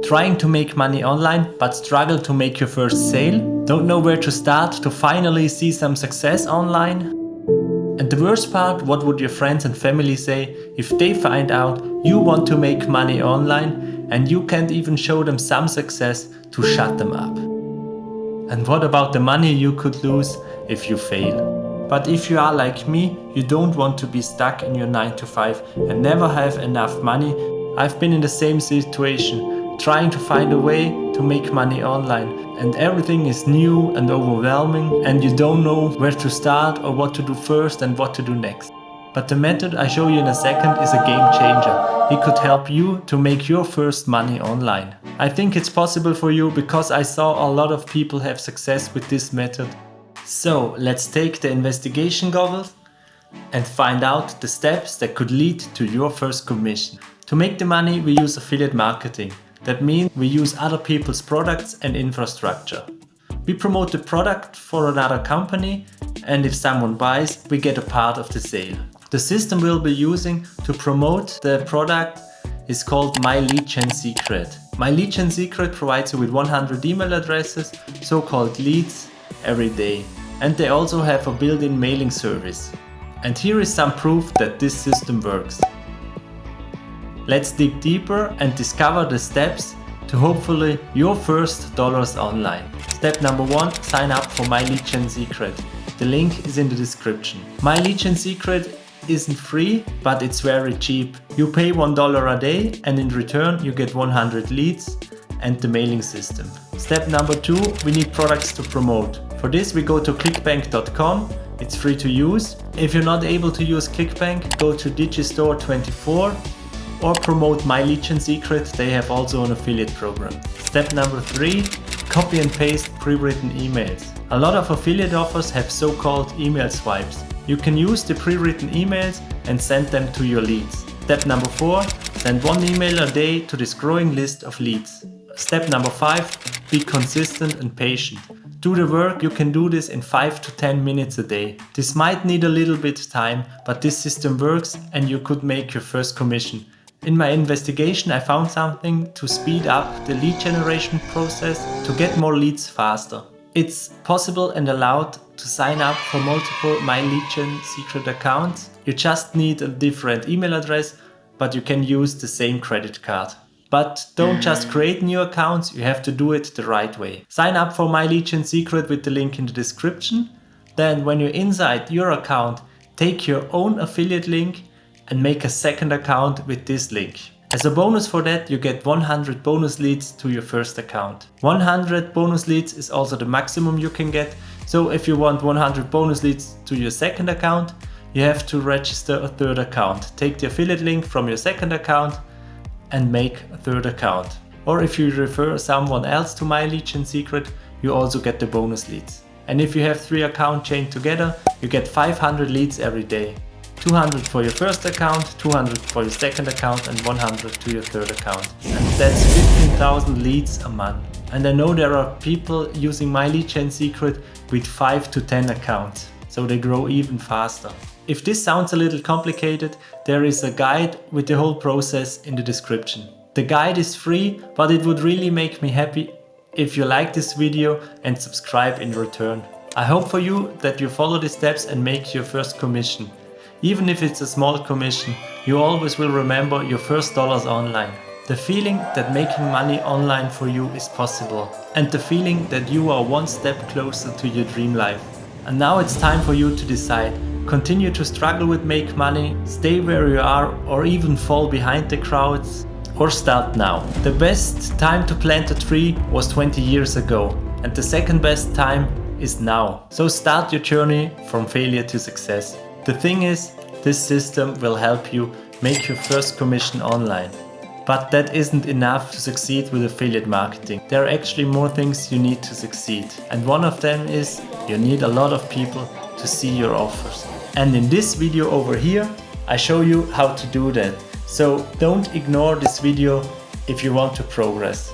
Trying to make money online but struggle to make your first sale? Don't know where to start to finally see some success online? And the worst part, what would your friends and family say if they find out you want to make money online and you can't even show them some success to shut them up? And what about the money you could lose if you fail? But if you are like me, you don't want to be stuck in your 9 to 5 and never have enough money. I've been in the same situation, trying to find a way to make money online, and everything is new and overwhelming and you don't know where to start or what to do first and what to do next. But the method I show you in a second is a game changer. It could help you to make your first money online. I think it's possible for you because I saw a lot of people have success with this method. So let's take the investigation goggles and find out the steps that could lead to your first commission. To make the money, we use affiliate marketing. That means we use other people's products and infrastructure. We promote the product for another company, and if someone buys, we get a part of the sale. The system we'll be using to promote the product is called MyLeadGenSecret. MyLeadGenSecret provides you with 100 email addresses, so-called leads, every day. And they also have a built-in mailing service. And here is some proof that this system works. Let's dig deeper and discover the steps to hopefully your first dollars online. Step number 1, sign up for MyLeadGenSecret. The link is in the description. MyLeadGenSecret isn't free, but it's very cheap. You pay $1 a day and in return you get 100 leads and the mailing system. Step number 2, we need products to promote. For this we go to ClickBank.com. It's free to use. If you're not able to use ClickBank, go to Digistore24 or promote MyLeadGenSecret. They have also an affiliate program. Step number 3, copy and paste pre-written emails. A lot of affiliate offers have so-called email swipes. You can use the pre-written emails and send them to your leads. Step number 4, send 1 email a day to this growing list of leads. Step number 5, be consistent and patient. Do the work. You can do this in 5 to 10 minutes a day. This might need a little bit of time, but this system works and you could make your first commission. In my investigation, I found something to speed up the lead generation process to get more leads faster. It's possible and allowed to sign up for multiple MyLeadGenSecret accounts. You just need a different email address, but you can use the same credit card. But don't just create new accounts, you have to do it the right way. Sign up for MyLeadGenSecret with the link in the description. Then when you're inside your account, take your own affiliate link and make a second account with this link. As a bonus for that, you get 100 bonus leads to your first account. 100 bonus leads is also the maximum you can get. So if you want 100 bonus leads to your second account, you have to register a third account. Take the affiliate link from your second account and make a third account. Or if you refer someone else to MyLeadGenSecret, you also get the bonus leads. And if you have 3 accounts chained together, you get 500 leads every day. 200 for your first account, 200 for your second account and 100 to your third account. And that's 15,000 leads a month. And I know there are people using MyLeadGenSecret with 5 to 10 accounts, so they grow even faster. If this sounds a little complicated, there is a guide with the whole process in the description. The guide is free, but it would really make me happy if you like this video and subscribe in return. I hope for you that you follow the steps and make your first commission. Even if it's a small commission, you always will remember your first dollars online. The feeling that making money online for you is possible. And the feeling that you are one step closer to your dream life. And now it's time for you to decide. Continue to struggle with make money, stay where you are, or even fall behind the crowds, or start now. The best time to plant a tree was 20 years ago. And the second best time is now. So start your journey from failure to success. The thing is, this system will help you make your first commission online. But that isn't enough to succeed with affiliate marketing. There are actually more things you need to succeed. And one of them is you need a lot of people to see your offers. And in this video over here, I show you how to do that. So don't ignore this video if you want to progress.